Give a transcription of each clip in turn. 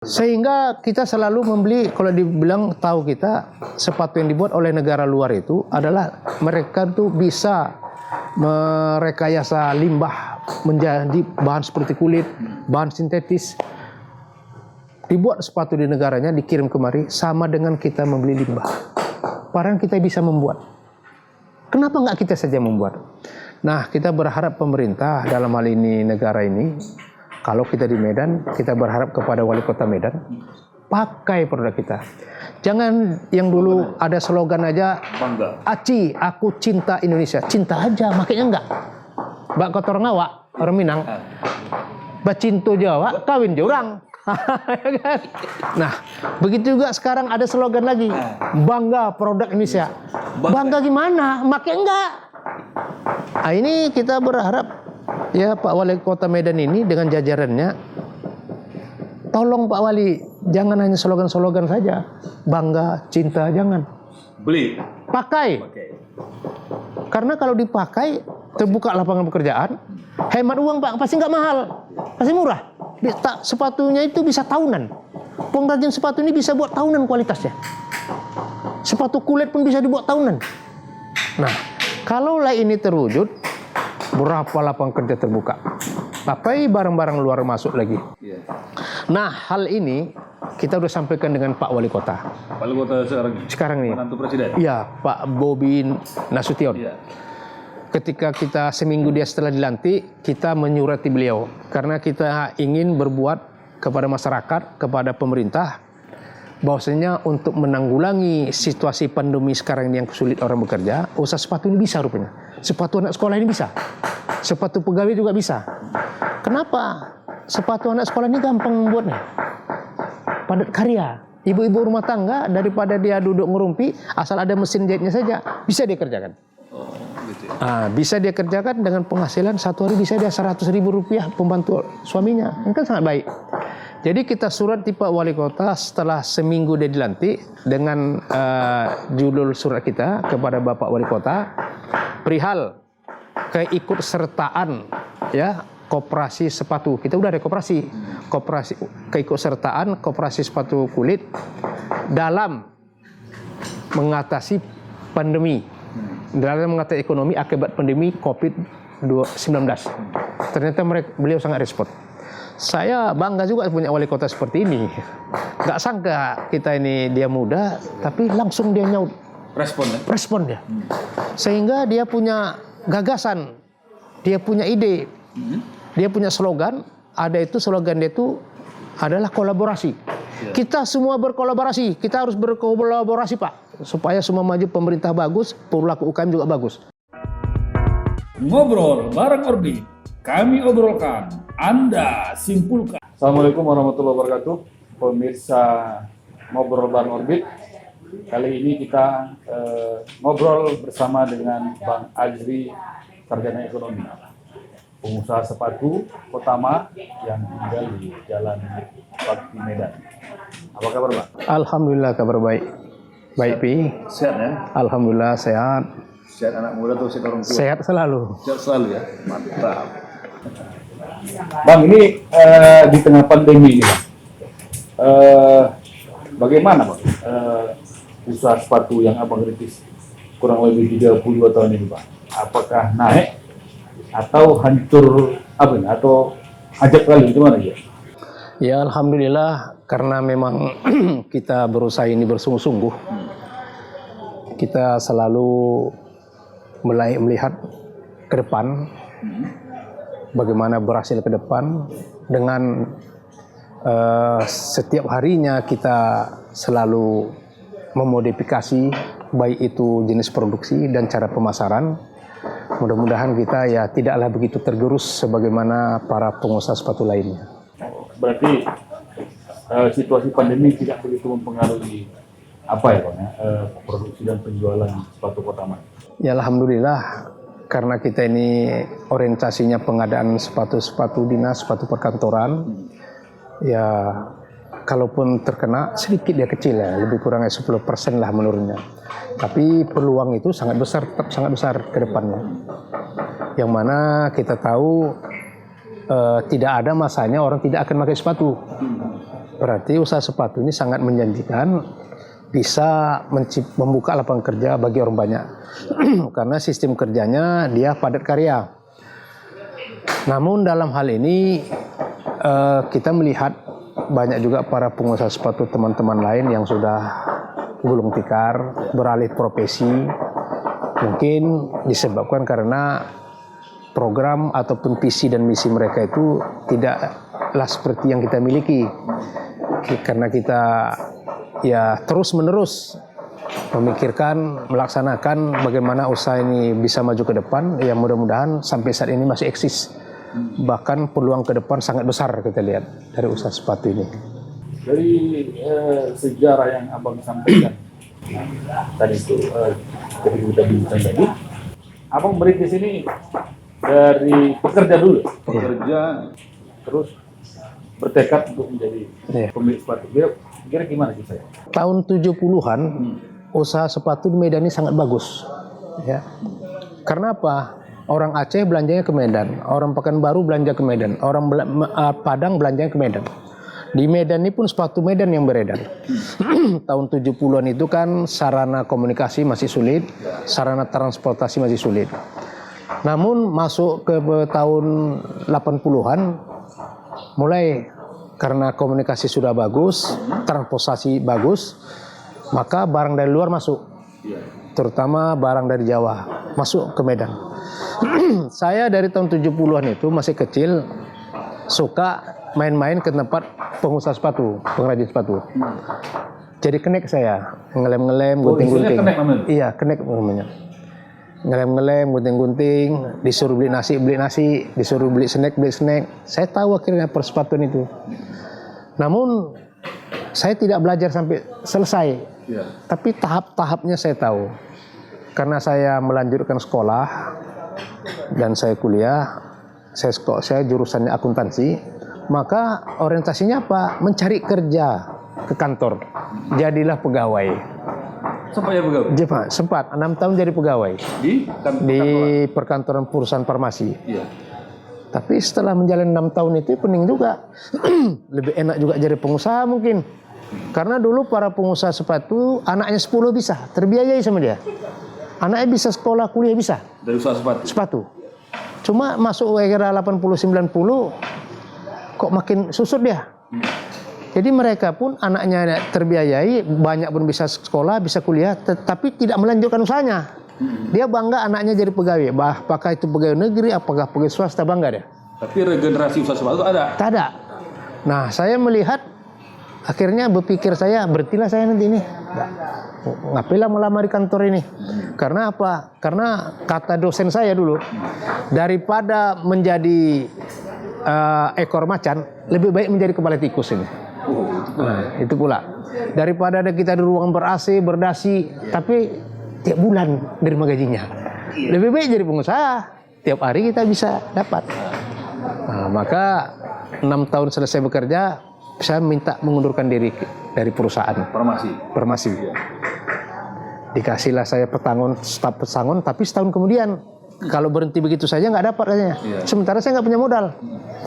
Sehingga kita selalu membeli, kalau dibilang tahu kita, sepatu yang dibuat oleh negara luar itu adalah mereka tuh bisa merekayasa limbah menjadi bahan seperti kulit, bahan sintetis. Dibuat sepatu di negaranya, dikirim kemari, sama dengan kita membeli limbah. Padahal kita bisa membuat. Kenapa nggak kita saja membuat? Nah, kita berharap pemerintah dalam hal ini negara ini, kalau kita di Medan, kita berharap kepada wali kota Medan, pakai produk kita. Jangan yang dulu ada slogan aja, Aci, aku cinta Indonesia. Cinta aja, makanya enggak. Mbak kotor ngawak, orang Minang. Bacinto Jawa, kawin jurang. Nah, begitu juga sekarang ada slogan lagi, bangga produk Indonesia. Bangga gimana? Makanya enggak. Nah, ini kita berharap ya Pak Wali Kota Medan ini dengan jajarannya, tolong Pak Wali, jangan hanya slogan-slogan saja. Bangga, cinta, jangan. Beli. Pakai. Karena kalau dipakai, terbuka lapangan pekerjaan, hemat uang Pak, pasti nggak mahal, pasti murah. Sepatunya itu bisa tahunan. Pengrajin sepatu ini bisa buat tahunan kualitasnya. Sepatu kulit pun bisa dibuat tahunan. Nah, kalaulah ini terwujud, berapa lapangan kerja terbuka? Pakai barang-barang luar masuk lagi. Nah, hal ini kita udah sampaikan dengan Pak Wali Kota. Wali Kota sekarang nih. Menantu Presiden. Iya, Pak Bobi Nasution. Iya. Ketika kita seminggu dia setelah dilantik, kita menyurati beliau karena kita ingin berbuat kepada masyarakat, kepada pemerintah, bahwasanya untuk menanggulangi situasi pandemi sekarang ini yang sulit orang bekerja, usaha sepatu ini bisa rupanya. Sepatu anak sekolah ini bisa. Sepatu pegawai juga bisa. Kenapa? Sepatu anak sekolah ini gampang membuatnya. Padat karya. Ibu-ibu rumah tangga daripada dia duduk ngerumpi, asal ada mesin jahitnya saja, bisa dia kerjakan. Bisa dia kerjakan dengan penghasilan satu hari bisa dia 100.000 rupiah pembantu suaminya. Ini kan sangat baik. Jadi kita surat di Pak Wali Kota setelah seminggu dia dilantik dengan judul surat kita kepada Bapak Wali Kota perihal keikutsertaan ya koperasi sepatu. Kita udah ada koperasi keikutsertaan koperasi sepatu kulit dalam mengatasi pandemi. Dalam mengatasi ekonomi akibat pandemi COVID-19. Ternyata beliau sangat respon. Saya bangga juga punya wali kota seperti ini. Gak sangka kita ini dia muda, tapi langsung dia nyaut. Respon dia. Sehingga dia punya gagasan, dia punya ide, dia punya slogan. Ada itu slogan dia itu adalah kolaborasi. Kita semua berkolaborasi, kita harus berkolaborasi Pak, supaya semua maju, pemerintah bagus, perilaku UKM juga bagus. Ngobrol bareng Orbit, kami obrolkan, Anda simpulkan. Assalamualaikum warahmatullahi wabarakatuh, pemirsa Ngobrol bareng Orbit. Kali ini kita ngobrol bersama dengan Bang Azri, sarjana ekonomi, pengusaha sepatu pertama yang tinggal di Jalan Bakti Medan. Apa kabar Bang? Alhamdulillah kabar baik. Baik Pi. Sehat ya? Alhamdulillah sehat. Sehat anak muda tuh sehat orang tua? Sehat selalu. Sehat selalu ya? Mantap. Bang, ini di tengah pandemi ini Bang, bagaimana Bang usaha sepatu yang Abang rintis kurang lebih 32 tahun ini Bang? Apakah naik atau hancur atau ajak kali gimana ya? Ya alhamdulillah, karena memang kita berusaha ini bersungguh-sungguh. Kita selalu melihat ke depan, bagaimana berhasil ke depan dengan setiap harinya kita selalu memodifikasi baik itu jenis produksi dan cara pemasaran. Mudah-mudahan kita ya tidaklah begitu tergerus sebagaimana para pengusaha sepatu lainnya. Berarti situasi pandemi tidak begitu mempengaruhi produksi dan penjualan sepatu pertama? Ya alhamdulillah, karena kita ini orientasinya pengadaan sepatu-sepatu dinas, sepatu perkantoran, ya kalaupun terkena sedikit dia kecil ya, lebih kurang 10% lah menurunnya. Tapi peluang itu sangat besar, tetap sangat besar ke depannya. Yang mana kita tahu tidak ada masanya orang tidak akan pakai sepatu. Berarti usaha sepatu ini sangat menjanjikan, bisa membuka lapangan kerja bagi orang banyak. Karena sistem kerjanya dia padat karya. Namun dalam hal ini kita melihat banyak juga para pengusaha sepatu teman-teman lain yang sudah gulung tikar, beralih profesi. Mungkin disebabkan karena program ataupun visi dan misi mereka itu tidaklah seperti yang kita miliki. Karena kita ya terus-menerus memikirkan, melaksanakan bagaimana usaha ini bisa maju ke depan, yang mudah-mudahan sampai saat ini masih eksis. Bahkan peluang ke depan sangat besar kita lihat dari usaha sepatu ini. Dari sejarah yang Abang sampaikan tadi itu, ketika kita bincang tadi, Abang merintis ini dari pekerja dulu, pekerja terus bertekad untuk menjadi pemilik sepatu. Kira gimana sih saya? Tahun 70-an usaha sepatu di Medan ini sangat bagus. Ya. Karena apa? Orang Aceh belanjanya ke Medan, orang Pekanbaru belanja ke Medan, orang Padang belanjanya ke Medan. Di Medan ini pun sepatu Medan yang beredar. Tahun 70-an itu kan sarana komunikasi masih sulit, sarana transportasi masih sulit. Namun masuk ke tahun 80-an, mulai karena komunikasi sudah bagus, transportasi bagus, maka barang dari luar masuk. Terutama barang dari Jawa, masuk ke Medan. Saya dari tahun 70-an itu masih kecil, suka main-main ke tempat pengusaha sepatu, pengrajin sepatu. Jadi kenek saya, ngelem-ngelem, gunting-gunting. Iya, kenek namanya. Ngelem-ngelem, gunting-gunting, disuruh beli nasi, disuruh beli snack. Saya tahu akhirnya persepatuan itu. Namun saya tidak belajar sampai selesai. Tapi tahap-tahapnya saya tahu. Karena saya melanjutkan sekolah dan saya kuliah, saya jurusannya akuntansi, maka orientasinya apa? Mencari kerja ke kantor. Jadilah pegawai. Sempat ya pegawai? Sempat, 6 tahun jadi pegawai. Di perkantoran perusahaan farmasi. Iya. Tapi setelah menjalani 6 tahun itu pening juga. Lebih enak juga jadi pengusaha mungkin. Karena dulu para pengusaha sepatu, anaknya 10 bisa, terbiayai sama dia. Anaknya bisa sekolah, kuliah bisa. Dari usaha sepatu? Sepatu. Cuma masuk era 80-90, kok makin susut dia. Jadi mereka pun anaknya terbiayai, banyak pun bisa sekolah, bisa kuliah, tetapi tidak melanjutkan usahanya. Dia bangga anaknya jadi pegawai, apakah itu pegawai negeri, apakah pegawai swasta, bangga dia. Tapi regenerasi usaha sepatu ada? Tak ada. Nah, saya melihat, akhirnya berpikir saya, berhentilah saya nanti ini. Ngapainlah melamar di kantor ini. Karena apa? Karena kata dosen saya dulu, daripada menjadi ekor macan, lebih baik menjadi kepala tikus ini. Nah, itu pula. Daripada ada kita di ruangan ber-AC, berdasi, tapi tiap bulan nerima gajinya. Lebih baik jadi pengusaha, tiap hari kita bisa dapat. Nah, maka 6 tahun selesai bekerja, saya minta mengundurkan diri dari perusahaan. Farmasi. Dikasihlah saya staf pesangon, tapi setahun kemudian. Kalau berhenti begitu saja nggak dapat katanya. Sementara saya nggak punya modal.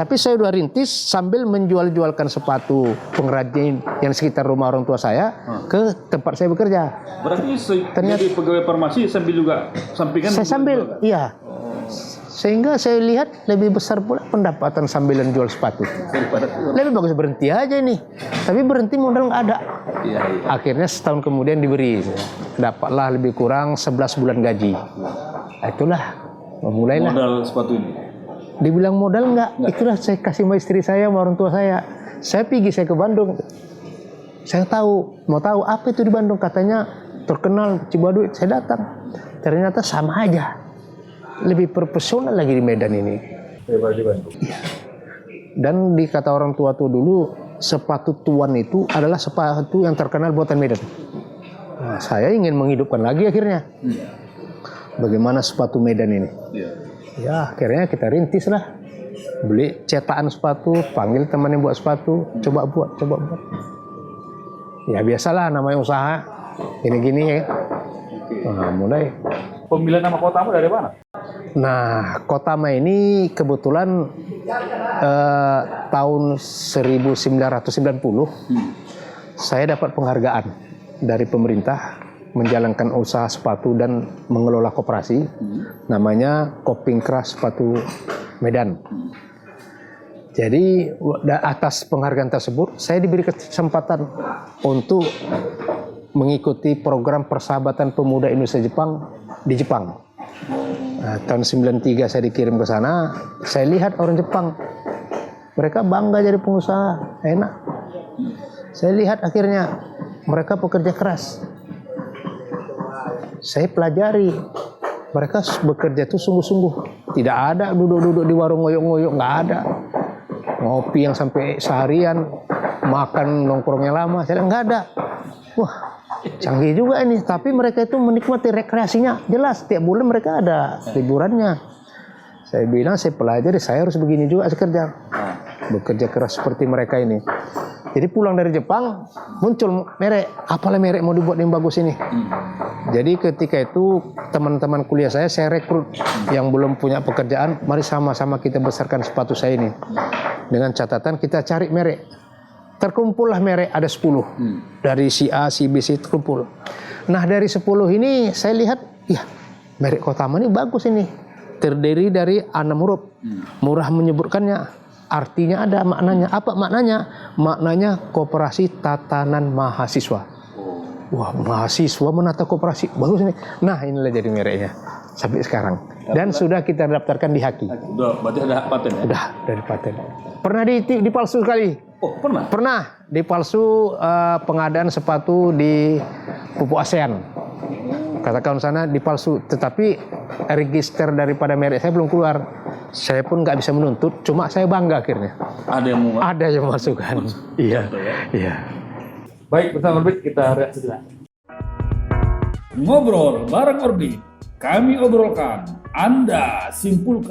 Tapi saya udah rintis sambil menjual-jualkan sepatu pengrajin yang sekitar rumah orang tua saya ke tempat saya bekerja. Berarti ternyata jadi pegawai farmasi sambil juga sampingan? Saya sambil, iya. Sehingga saya lihat lebih besar pula pendapatan sambilan jual sepatu. Lebih bagus berhenti aja ini. Tapi berhenti modal nggak ada. Akhirnya setahun kemudian diberi. Dapatlah lebih kurang 11 bulan gaji. Nah, itulah memulailah. Modal sepatu ini? Dibilang modal enggak. Itulah saya kasih sama istri saya, sama orang tua saya. Saya pergi saya ke Bandung. Saya mau tahu apa itu di Bandung. Katanya terkenal Cibaduy. Saya datang. Ternyata sama aja. Lebih profesional lagi di Medan ini. Daripada di Bandung? Iya. Dan dikata orang tua tuh dulu, sepatu tuan itu adalah sepatu yang terkenal buatan Medan. Nah, saya ingin menghidupkan lagi akhirnya. Bagaimana sepatu Medan ini? Ya, akhirnya kita rintis lah. Beli cetakan sepatu, panggil teman yang buat sepatu, coba buat. Ya biasalah namanya usaha, gini-gini ya. Nah, mulai. Pemilihan nama Kotama dari mana? Nah, Kotama ini kebetulan tahun 1990 saya dapat penghargaan dari pemerintah menjalankan usaha sepatu dan mengelola koperasi, namanya Kopingkras Sepatu Medan. Jadi atas penghargaan tersebut saya diberi kesempatan untuk mengikuti program Persahabatan Pemuda Indonesia Jepang di Jepang. Nah, tahun 93 saya dikirim ke sana, saya lihat orang Jepang, mereka bangga jadi pengusaha, enak. Saya lihat akhirnya mereka pekerja keras. Saya pelajari, mereka bekerja itu sungguh-sungguh. Tidak ada duduk-duduk di warung ngoyok-ngoyok, nggak ada. Ngopi yang sampai seharian, makan nongkrongnya lama, saya nggak ada. Wah, canggih juga ini. Tapi mereka itu menikmati rekreasinya. Jelas, tiap bulan mereka ada liburannya. Saya bilang, saya pelajari, saya harus begini juga kerja. Bekerja keras seperti mereka ini. Jadi pulang dari Jepang, muncul merek. Apalah merek mau dibuat yang bagus ini. Jadi ketika itu teman-teman kuliah saya rekrut yang belum punya pekerjaan, mari sama-sama kita besarkan sepatu saya ini. Dengan catatan kita cari merek. Terkumpullah merek ada 10. Dari si A, si B, si terkumpul. Nah dari 10 ini saya lihat, ya merek Kotama ini bagus ini. Terdiri dari 6 huruf. Murah menyebutkannya, artinya ada maknanya. Apa maknanya? Maknanya Koperasi Tatanan Mahasiswa. Wah, mahasiswa menata koperasi, bagus ini. Nah inilah jadi mereknya sampai sekarang. Dan sudah kita daftarkan di Haki. Udah, berarti ada paten ya? Udah dari paten. Pernah dipalsu sekali. Oh, pernah? Pernah dipalsu pengadaan sepatu di pupuk ASEAN. Katakan sana dipalsu, tetapi register daripada merek saya belum keluar. Saya pun nggak bisa menuntut, cuma saya bangga akhirnya. Ada yang memasukkan. Iya, iya. Baik, bersama Orbit kita rehat sejenak. Ngobrol bareng Orbit, kami obrolkan, Anda simpulkan.